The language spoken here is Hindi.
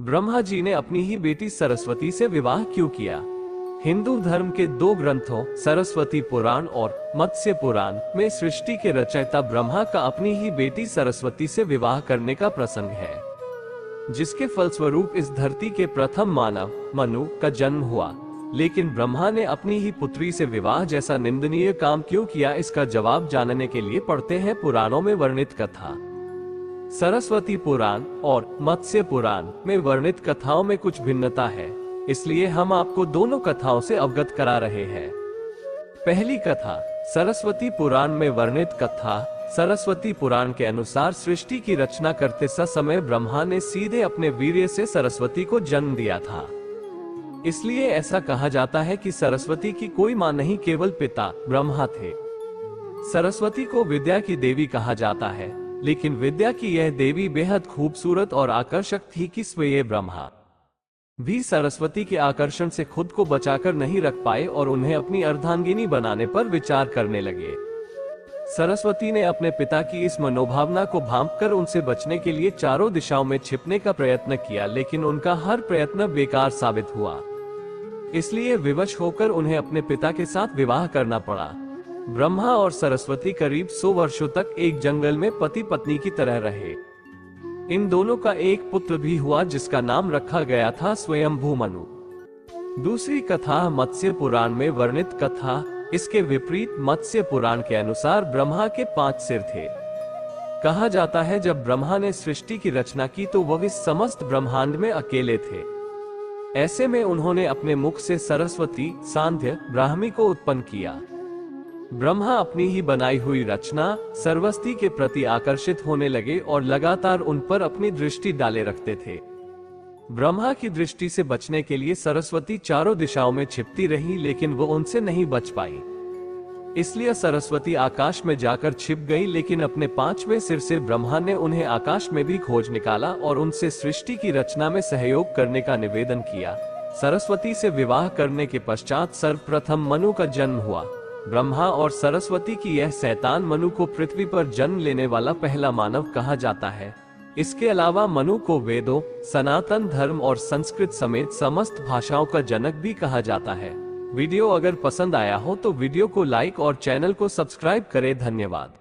ब्रह्मा जी ने अपनी ही बेटी सरस्वती से विवाह क्यों किया? हिंदू धर्म के दो ग्रंथों सरस्वती पुराण और मत्स्य पुराण में सृष्टि के रचयिता ब्रह्मा का अपनी ही बेटी सरस्वती से विवाह करने का प्रसंग है, जिसके फलस्वरूप इस धरती के प्रथम मानव मनु का जन्म हुआ। लेकिन ब्रह्मा ने अपनी ही पुत्री से विवाह जैसा निंदनीय काम क्यों किया, इसका जवाब जानने के लिए पढ़ते हैं पुराणों में वर्णित कथा। सरस्वती पुराण और मत्स्य पुराण में वर्णित कथाओं में कुछ भिन्नता है, इसलिए हम आपको दोनों कथाओं से अवगत करा रहे हैं। पहली कथा सरस्वती पुराण में वर्णित कथा। सरस्वती पुराण के अनुसार सृष्टि की रचना करते समय ब्रह्मा ने सीधे अपने वीर्य से सरस्वती को जन्म दिया था। इसलिए ऐसा कहा जाता है कि सरस्वती की कोई मां नहीं, केवल पिता ब्रह्मा थे। सरस्वती को विद्या की देवी कहा जाता है, लेकिन विद्या की यह देवी बेहद खूबसूरत और आकर्षक थी कि स्वयं ब्रह्मा भी सरस्वती के आकर्षण से खुद को बचाकर नहीं रख पाए और उन्हें अपनी अर्धांगिनी बनाने पर विचार करने लगे। सरस्वती ने अपने पिता की इस मनोभावना को भांपकर उनसे बचने के लिए चारों दिशाओं में छिपने का प्रयत्न किया, लेकिन उनका हर प्रयत्न बेकार साबित हुआ। इसलिए विवश होकर उन्हें अपने पिता के साथ विवाह करना पड़ा। ब्रह्मा और सरस्वती करीब 100 वर्षों तक एक जंगल में पति पत्नी की तरह रहे। इन दोनों का एक पुत्र भी हुआ, जिसका नाम रखा गया था स्वयंभू मनु। दूसरी कथा मत्स्य पुराण में वर्णित कथा। इसके विपरीत मत्स्य पुराण के अनुसार ब्रह्मा के 5 सिर थे। कहा जाता है जब ब्रह्मा ने सृष्टि की रचना की तो वह इस समस्त ब्रह्मांड में अकेले थे। ऐसे में उन्होंने अपने मुख से सरस्वती, सांध्य, ब्राह्मी को उत्पन्न किया। ब्रह्मा अपनी ही बनाई हुई रचना सरस्वती के प्रति आकर्षित होने लगे और लगातार उन पर अपनी दृष्टि डाले रखते थे। ब्रह्मा की दृष्टि से बचने के लिए सरस्वती चारों दिशाओं में छिपती रही, लेकिन वो उनसे नहीं बच पाई। इसलिए सरस्वती आकाश में जाकर छिप गई, लेकिन अपने 5वें सिर से ब्रह्मा ने उन्हें आकाश में भी खोज निकाला और उनसे सृष्टि की रचना में सहयोग करने का निवेदन किया। सरस्वती से विवाह करने के पश्चात सर्वप्रथम मनु का जन्म हुआ। ब्रह्मा और सरस्वती की यह संतान मनु को पृथ्वी पर जन्म लेने वाला पहला मानव कहा जाता है। इसके अलावा मनु को वेदों, सनातन धर्म और संस्कृत समेत समस्त भाषाओं का जनक भी कहा जाता है। वीडियो अगर पसंद आया हो तो वीडियो को लाइक और चैनल को सब्सक्राइब करें। धन्यवाद।